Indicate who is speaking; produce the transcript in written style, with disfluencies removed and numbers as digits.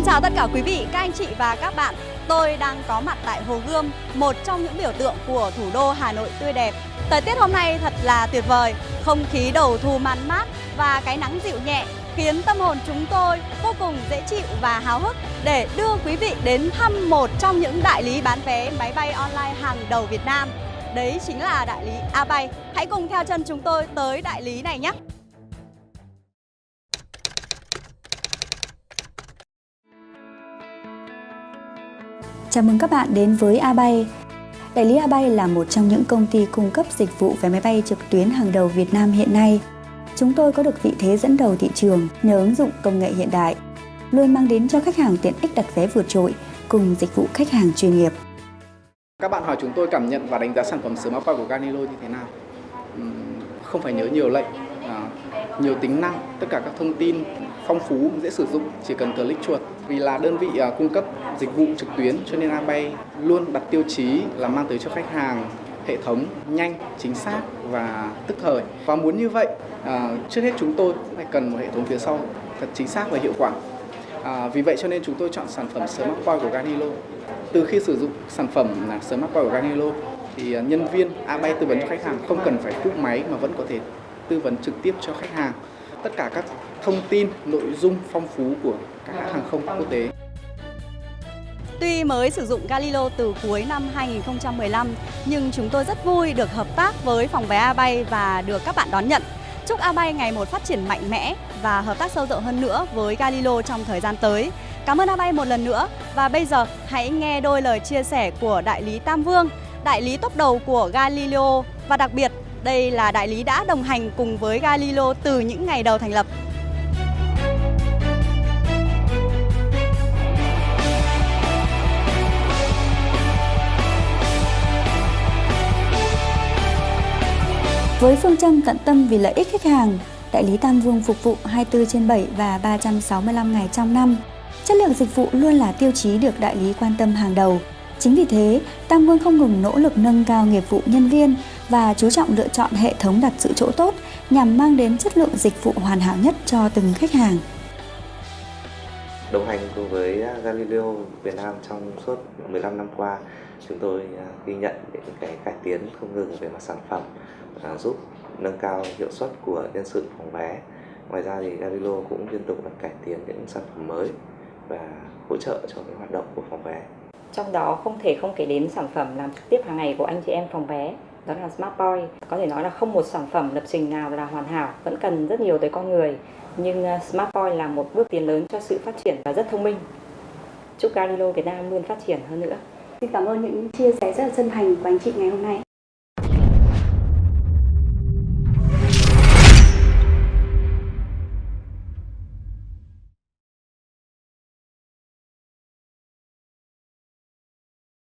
Speaker 1: Chào tất cả quý vị, các anh chị và các bạn. Tôi đang có mặt tại Hồ Gươm, một trong những biểu tượng của thủ đô Hà Nội tươi đẹp. Thời tiết hôm nay thật là tuyệt vời, không khí đầu thu man mát và cái nắng dịu nhẹ khiến tâm hồn chúng tôi vô cùng dễ chịu và háo hức để đưa quý vị đến thăm một trong những đại lý bán vé máy bay online hàng đầu Việt Nam. Đấy chính là đại lý A-Bay. Hãy cùng theo chân chúng tôi tới đại lý này nhé!
Speaker 2: Chào mừng các bạn đến với A-Bay. Đại lý A-Bay là một trong những công ty cung cấp dịch vụ vé máy bay trực tuyến hàng đầu Việt Nam hiện nay. Chúng tôi có được vị thế dẫn đầu thị trường nhờ ứng dụng công nghệ hiện đại, luôn mang đến cho khách hàng tiện ích đặt vé vượt trội cùng dịch vụ khách hàng chuyên nghiệp.
Speaker 3: Các bạn hỏi chúng tôi cảm nhận và đánh giá sản phẩm Smartpoint của Galileo như thế nào? Không phải nhớ nhiều lệnh, nhiều tính năng, tất cả các thông tin phong phú, dễ sử dụng, chỉ cần click chuột. Vì là đơn vị cung cấp dịch vụ trực tuyến cho nên A-Bay luôn đặt tiêu chí là mang tới cho khách hàng hệ thống nhanh, chính xác và tức thời. Và muốn như vậy, trước hết chúng tôi phải cần một hệ thống phía sau thật chính xác và hiệu quả. Vì vậy cho nên chúng tôi chọn sản phẩm Smartpoint của Galileo. Từ khi sử dụng sản phẩm là Smartpoint của Galileo thì nhân viên A-Bay tư vấn cho khách hàng không cần phải cúp máy mà vẫn có thể tư vấn trực tiếp cho khách hàng tất cả các thông tin, nội dung phong phú của các hãng hàng không quốc tế.
Speaker 1: Tuy mới sử dụng Galileo từ cuối năm 2015, nhưng chúng tôi rất vui được hợp tác với phòng vé A-Bay và được các bạn đón nhận. Chúc A-Bay ngày một phát triển mạnh mẽ và hợp tác sâu rộng hơn nữa với Galileo trong thời gian tới. Cảm ơn A-Bay một lần nữa và bây giờ hãy nghe đôi lời chia sẻ của đại lý Tam Vương, đại lý top đầu của Galileo và đặc biệt đây là đại lý đã đồng hành cùng với Galileo từ những ngày đầu thành lập.
Speaker 2: Với phương châm tận tâm vì lợi ích khách hàng, đại lý Tam Vương phục vụ 24/7 và 365 ngày trong năm. Chất lượng dịch vụ luôn là tiêu chí được đại lý quan tâm hàng đầu. Chính vì thế, Tam Vương không ngừng nỗ lực nâng cao nghiệp vụ nhân viên và chú trọng lựa chọn hệ thống đặt giữ chỗ tốt nhằm mang đến chất lượng dịch vụ hoàn hảo nhất cho từng khách hàng.
Speaker 4: Đồng hành cùng với Galileo Việt Nam trong suốt 15 năm qua, chúng tôi ghi nhận những cái cải tiến không ngừng về mặt sản phẩm, giúp nâng cao hiệu suất của nhân sự phòng vé. Ngoài ra thì Galileo cũng liên tục cải tiến những sản phẩm mới và hỗ trợ cho cái hoạt động của phòng vé.
Speaker 5: Trong đó không thể không kể đến sản phẩm làm trực tiếp hàng ngày của anh chị em phòng vé, đó là Smartpoint. Có thể nói là không một sản phẩm lập trình nào là hoàn hảo, vẫn cần rất nhiều tới con người. Nhưng Smartpoint là một bước tiến lớn cho sự phát triển và rất thông minh. Chúc Galileo Việt Nam luôn phát triển hơn nữa.
Speaker 2: Xin cảm ơn những chia sẻ rất là chân thành của anh chị ngày hôm nay.